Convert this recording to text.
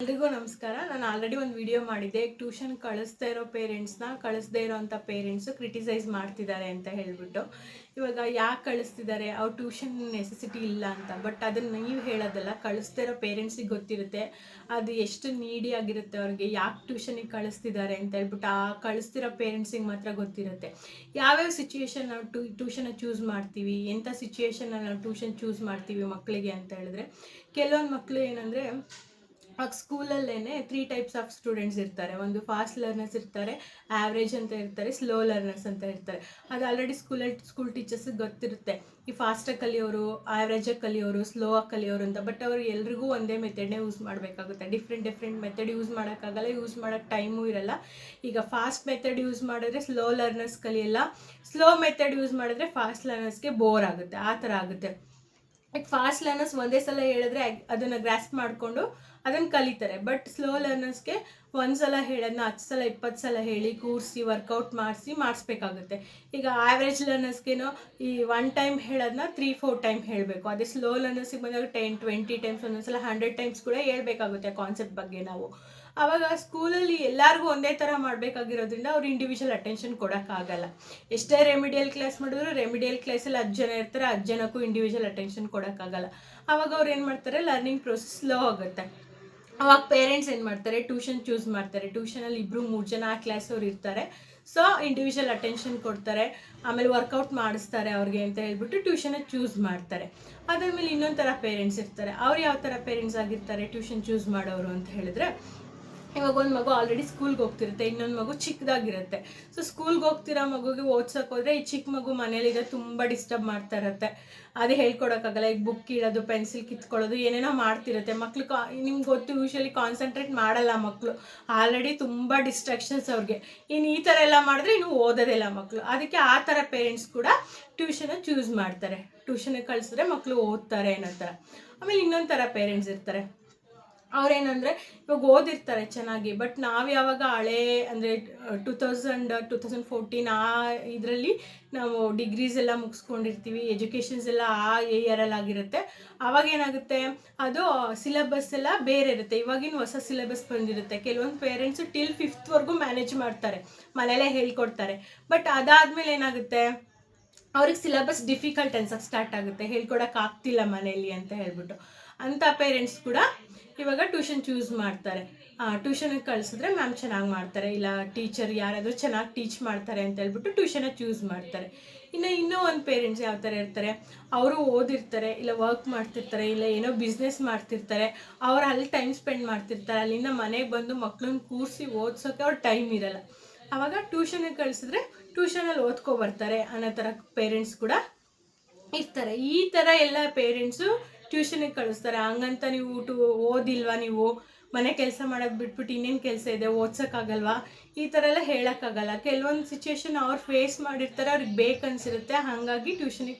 ಎಲ್ರಿಗೂ ನಮಸ್ಕಾರ. ನಾನು ಆಲ್ರೆಡಿ ಒಂದು ವಿಡಿಯೋ ಮಾಡಿದ್ದೆ. ಟ್ಯೂಷನ್ ಕಳಿಸ್ದೇ ಇರೋಂಥ ಪೇರೆಂಟ್ಸು ಕ್ರಿಟಿಸೈಸ್ ಮಾಡ್ತಿದ್ದಾರೆ ಅಂತ ಹೇಳಿಬಿಟ್ಟು. ಇವಾಗ ಯಾಕೆ ಕಳಿಸ್ತಿದ್ದಾರೆ, ಅವ್ರು ಟ್ಯೂಷನ್ ನೆಸೆಸಿಟಿ ಇಲ್ಲ ಅಂತ. ಬಟ್ ಅದನ್ನು ನೀವು ಹೇಳೋದಲ್ಲ, ಕಳಿಸ್ತಾ ಇರೋ ಪೇರೆಂಟ್ಸಿಗೆ ಗೊತ್ತಿರುತ್ತೆ ಅದು ಎಷ್ಟು ನೀಡಿ ಆಗಿರುತ್ತೆ, ಅವ್ರಿಗೆ ಯಾಕೆ ಟ್ಯೂಷನಿಗೆ ಕಳಿಸ್ತಿದ್ದಾರೆ ಅಂತ ಹೇಳ್ಬಿಟ್ಟು. ಆ ಕಳಿಸ್ತಿರೋ ಪೇರೆಂಟ್ಸಿಗೆ ಮಾತ್ರ ಗೊತ್ತಿರುತ್ತೆ ಯಾವ್ಯಾವ ಸಿಚುವೇಶನ್ ನಾವು ಟ್ಯೂಷನ್ ಚೂಸ್ ಮಾಡ್ತೀವಿ, ಎಂಥ ಸಿಚುವೇಶನಲ್ಲಿ ನಾವು ಟ್ಯೂಷನ್ ಚೂಸ್ ಮಾಡ್ತೀವಿ ಮಕ್ಕಳಿಗೆ ಅಂತ ಹೇಳಿದ್ರೆ. ಕೆಲವೊಂದು ಮಕ್ಕಳು ಏನಂದರೆ, ಸ್ಕೂಲಲ್ಲೇ 3 ಟೈಪ್ಸ್ ಆಫ್ ಸ್ಟೂಡೆಂಟ್ಸ್ ಇರ್ತಾರೆ. ಒಂದು ಫಾಸ್ಟ್ ಲರ್ನರ್ಸ್ ಇರ್ತಾರೆ, ಆ್ಯಾವ್ರೇಜ್ ಅಂತ ಇರ್ತಾರೆ, ಸ್ಲೋ ಲರ್ನರ್ಸ್ ಅಂತ ಇರ್ತಾರೆ. ಅದು ಆಲ್ರೆಡಿ ಸ್ಕೂಲ್ ಟೀಚರ್ಸಿಗೆ ಗೊತ್ತಿರುತ್ತೆ, ಈ ಫಾಸ್ಟಾಗಿ ಕಲಿಯೋರು, ಆ್ಯಾವ್ರೇಜಾಗಿ ಕಲಿಯೋರು, ಸ್ಲೋ ಆಗಿ ಕಲಿಯೋರು ಅಂತ. ಬಟ್ ಅವ್ರು ಎಲ್ರಿಗೂ ಒಂದೇ ಮೆಥಡ್ನೇ ಯೂಸ್ ಮಾಡಬೇಕಾಗುತ್ತೆ. ಡಿಫ್ರೆಂಟ್ ಮೆಥಡ್ ಯೂಸ್ ಮಾಡೋಕ್ಕಾಗಲ್ಲ, ಯೂಸ್ ಮಾಡೋಕ್ಕೆ ಟೈಮೂ ಇರಲ್ಲ. ಈಗ ಫಾಸ್ಟ್ ಮೆಥಡ್ ಯೂಸ್ ಮಾಡಿದ್ರೆ ಸ್ಲೋ ಲರ್ನರ್ಸ್ ಕಲಿಯಲ್ಲ, ಸ್ಲೋ ಮೆಥಡ್ ಯೂಸ್ ಮಾಡಿದ್ರೆ ಫಾಸ್ಟ್ ಲರ್ನರ್ಸ್ಗೆ ಬೋರ್ ಆಗುತ್ತೆ. ಆ ಥರ ಆಗುತ್ತೆ. ಫಾಸ್ಟ್ ಲರ್ನರ್ಸ್ ಒಂದೇ ಸಲ ಹೇಳಿದ್ರೆ ಅದನ್ನು ಗ್ರಾಸ್ಪ್ ಮಾಡಿಕೊಂಡು ಅದನ್ನು ಕಲಿತಾರೆ. ಬಟ್ ಸ್ಲೋ ಲರ್ನರ್ಸ್ಗೆ ಒಂದು ಸಲ ಹೇಳೋದನ್ನ 10 ಸಲ 20 ಸಲ ಹೇಳಿ ಕೂರಿಸಿ ವರ್ಕೌಟ್ ಮಾಡಿಸ್ಬೇಕಾಗುತ್ತೆ. ಈಗ ಆ್ಯಾವ್ರೇಜ್ ಲರ್ನರ್ಸ್ಗೇನೋ ಈ 1 ಟೈಮ್ ಹೇಳೋದನ್ನ 3-4 ಟೈಮ್ ಹೇಳಬೇಕು. ಅದೇ ಸ್ಲೋ ಲರ್ನರ್ಸಿಗೆ ಬಂದಾಗ 10-20 ಟೈಮ್ಸ್, ಒಂದೊಂದ್ಸಲ 100 ಟೈಮ್ಸ್ ಕೂಡ ಹೇಳ್ಬೇಕಾಗುತ್ತೆ ಕಾನ್ಸೆಪ್ಟ್ ಬಗ್ಗೆ ನಾವು. ಆವಾಗ ಸ್ಕೂಲಲ್ಲಿ ಎಲ್ಲರಿಗೂ ಒಂದೇ ಥರ ಮಾಡಬೇಕಾಗಿರೋದ್ರಿಂದ ಅವ್ರು ಇಂಡಿವಿಜುವಲ್ ಅಟೆನ್ಷನ್ ಕೊಡೋಕ್ಕಾಗಲ್ಲ. ಎಷ್ಟೇ ರೆಮಿಡಿಯಲ್ ಕ್ಲಾಸ್ ಮಾಡಿದ್ರು ರೆಮಿಡಿಯಲ್ ಕ್ಲಾಸಲ್ಲಿ 10 ಜನ ಇರ್ತಾರೆ, 10 ಜನಕ್ಕೂ ಇಂಡಿವಿಜುವಲ್ ಅಟೆನ್ಷನ್ ಕೊಡೋಕ್ಕಾಗಲ್ಲ. ಆವಾಗ ಅವ್ರು ಏನು ಮಾಡ್ತಾರೆ, ಲರ್ನಿಂಗ್ ಪ್ರೋಸೆಸ್ ಸ್ಲೋ ಆಗುತ್ತೆ. ಅವಾಗ ಪೇರೆಂಟ್ಸ್ ಏನು ಮಾಡ್ತಾರೆ, ಟ್ಯೂಷನ್ ಚೂಸ್ ಮಾಡ್ತಾರೆ. ಟ್ಯೂಷನಲ್ಲಿ 2-3 ಜನ ಆ ಕ್ಲಾಸವ್ರು ಇರ್ತಾರೆ, ಸೊ ಇಂಡಿವಿಜುವಲ್ ಅಟೆನ್ಷನ್ ಕೊಡ್ತಾರೆ, ಆಮೇಲೆ ವರ್ಕೌಟ್ ಮಾಡಿಸ್ತಾರೆ ಅವ್ರಿಗೆ ಅಂತ ಹೇಳ್ಬಿಟ್ಟು ಟ್ಯೂಷನ್ನ ಚೂಸ್ ಮಾಡ್ತಾರೆ. ಅದಾದಮೇಲೆ ಇನ್ನೊಂದು ಥರ ಪೇರೆಂಟ್ಸ್ ಇರ್ತಾರೆ. ಅವ್ರು ಯಾವ ಥರ ಪೇರೆಂಟ್ಸ್ ಆಗಿರ್ತಾರೆ ಟ್ಯೂಷನ್ ಚೂಸ್ ಮಾಡೋರು ಅಂತ ಹೇಳಿದ್ರೆ, ಇವಾಗ ಒಂದು ಮಗು ಆಲ್ರೆಡಿ ಸ್ಕೂಲ್ಗೆ ಹೋಗ್ತಿರುತ್ತೆ, ಇನ್ನೊಂದು ಮಗು ಚಿಕ್ಕದಾಗಿರುತ್ತೆ. ಸೊ ಸ್ಕೂಲ್ಗೆ ಹೋಗ್ತಿರೋ ಮಗುಗೆ ಓದ್ಸೋಕೆ ಹೋದರೆ ಈ ಚಿಕ್ಕ ಮಗು ಮನೇಲಿದೆ ತುಂಬ ಡಿಸ್ಟರ್ಬ್ ಮಾಡ್ತಾ ಇರುತ್ತೆ. ಅದೇ ಹೇಳ್ಕೊಡೋಕ್ಕಾಗಲ್ಲ. ಈಗ ಬುಕ್ ಇಡೋದು, ಪೆನ್ಸಿಲ್ ಕಿತ್ಕೊಳ್ಳೋದು, ಏನೇನೋ ಮಾಡ್ತಿರುತ್ತೆ ಮಕ್ಳು. ನಿಮ್ಗೆ ಗೊತ್ತು, ಯೂಶ್ವಲಿ ಕಾನ್ಸಂಟ್ರೇಟ್ ಮಾಡಲ್ಲ ಮಕ್ಕಳು, ಆಲ್ರೆಡಿ ತುಂಬ ಡಿಸ್ಟ್ರಾಕ್ಷನ್ಸ್ ಅವ್ರಿಗೆ. ಇನ್ನು ಈ ಥರ ಎಲ್ಲ ಮಾಡಿದ್ರೆ ಇನ್ನು ಓದೋದಿಲ್ಲ ಮಕ್ಕಳು. ಅದಕ್ಕೆ ಆ ಥರ ಪೇರೆಂಟ್ಸ್ ಕೂಡ ಟ್ಯೂಷನ್ನ ಚೂಸ್ ಮಾಡ್ತಾರೆ. ಟ್ಯೂಷನ್ಗೆ ಕಳಿಸಿದ್ರೆ ಮಕ್ಕಳು ಓದ್ತಾರೆ ಅನ್ನೋ ಥರ. ಆಮೇಲೆ ಇನ್ನೊಂದು ಥರ ಪೇರೆಂಟ್ಸ್ ಇರ್ತಾರೆ. ಅವ್ರೇನಂದರೆ, ಇವಾಗ ಓದಿರ್ತಾರೆ ಚೆನ್ನಾಗಿ, ಬಟ್ ನಾವು ಯಾವಾಗ ಹಳೇ ಅಂದರೆ 2014 ಆ ಇದರಲ್ಲಿ ನಾವು ಡಿಗ್ರೀಸ್ ಎಲ್ಲ ಮುಗಿಸ್ಕೊಂಡಿರ್ತೀವಿ, ಎಜುಕೇಷನ್ಸ್ ಎಲ್ಲ ಆ ಇಯರಲ್ಲಿ ಆಗಿರುತ್ತೆ. ಆವಾಗ ಏನಾಗುತ್ತೆ, ಅದು ಸಿಲೆಬಸ್ ಎಲ್ಲ ಬೇರೆ ಇರುತ್ತೆ. ಇವಾಗಿನ ಹೊಸ ಸಿಲೆಬಸ್ ಬಂದಿರುತ್ತೆ. ಕೆಲವೊಂದು ಪೇರೆಂಟ್ಸು ಟಿಲ್ 5th ಮ್ಯಾನೇಜ್ ಮಾಡ್ತಾರೆ, ಮನೇಲೇ ಹೇಳ್ಕೊಡ್ತಾರೆ. ಬಟ್ ಅದಾದಮೇಲೆ ಏನಾಗುತ್ತೆ, ಅವ್ರಿಗೆ ಸಿಲೆಬಸ್ ಡಿಫಿಕಲ್ಟ್ ಅನ್ಸೋಕ್ಕೆ ಸ್ಟಾರ್ಟ್ ಆಗುತ್ತೆ, ಹೇಳ್ಕೊಡೋಕೆ ಆಗ್ತಿಲ್ಲ ಮನೇಲಿ ಅಂತ ಹೇಳ್ಬಿಟ್ಟು. ಅಂಥ ಪೇರೆಂಟ್ಸ್ ಕೂಡ ಇವಾಗ ಟ್ಯೂಷನ್ ಚೂಸ್ ಮಾಡ್ತಾರೆ. ಟ್ಯೂಷನಿಗೆ ಕಳಿಸಿದ್ರೆ ಮ್ಯಾಮ್ ಚೆನ್ನಾಗಿ ಮಾಡ್ತಾರೆ, ಇಲ್ಲ ಟೀಚರ್ ಯಾರಾದರೂ ಚೆನ್ನಾಗಿ ಟೀಚ್ ಮಾಡ್ತಾರೆ ಅಂತ ಹೇಳ್ಬಿಟ್ಟು ಟ್ಯೂಷನ್ನ ಚೂಸ್ ಮಾಡ್ತಾರೆ. ಇನ್ನೂ ಒಂದು ಪೇರೆಂಟ್ಸ್ ಯಾವ ಥರ ಇರ್ತಾರೆ, ಅವರು ಓದಿರ್ತಾರೆ, ಇಲ್ಲ ವರ್ಕ್ ಮಾಡ್ತಿರ್ತಾರೆ, ಇಲ್ಲ ಏನೋ ಬಿಸ್ನೆಸ್ ಮಾಡ್ತಿರ್ತಾರೆ, ಅವ್ರು ಅಲ್ಲಿ ಟೈಮ್ ಸ್ಪೆಂಡ್ ಮಾಡ್ತಿರ್ತಾರೆ. ಅಲ್ಲಿಂದ ಮನೆಗೆ ಬಂದು ಮಕ್ಕಳನ್ನ ಕೂರಿಸಿ ಓದಿಸೋಕ್ಕೆ ಅವ್ರ ಟೈಮ್ ಇರಲ್ಲ. ಆವಾಗ ಟ್ಯೂಷನಿಗೆ ಕಳಿಸಿದ್ರೆ ಟ್ಯೂಷನಲ್ಲಿ ಓದ್ಕೊಬರ್ತಾರೆ ಅನ್ನೋ ಥರ ಪೇರೆಂಟ್ಸ್ ಕೂಡ ಇರ್ತಾರೆ. ಈ ಥರ ಎಲ್ಲ ಪೇರೆಂಟ್ಸು ಟ್ಯೂಷನಿಗೆ ಕಳಿಸ್ತಾರೆ. ಹಂಗಂತ ನೀವು ಓದಿಲ್ವಾ, ನೀವು ಮನೆ ಕೆಲಸ ಮಾಡೋದು ಬಿಟ್ಬಿಟ್ಟು ಇನ್ನೇನು ಕೆಲಸ ಇದೆ, ಓದ್ಸೋಕ್ಕಾಗಲ್ವಾ, ಈ ಥರ ಎಲ್ಲ ಹೇಳೋಕ್ಕಾಗಲ್ಲ. ಕೆಲವೊಂದು ಸಿಚುವೇಶನ್ ಅವ್ರು ಫೇಸ್ ಮಾಡಿರ್ತಾರೆ, ಅವ್ರಿಗೆ ಬೇಕನ್ಸಿರುತ್ತೆ, ಹಾಗಾಗಿ ಟ್ಯೂಷನಿಗೆ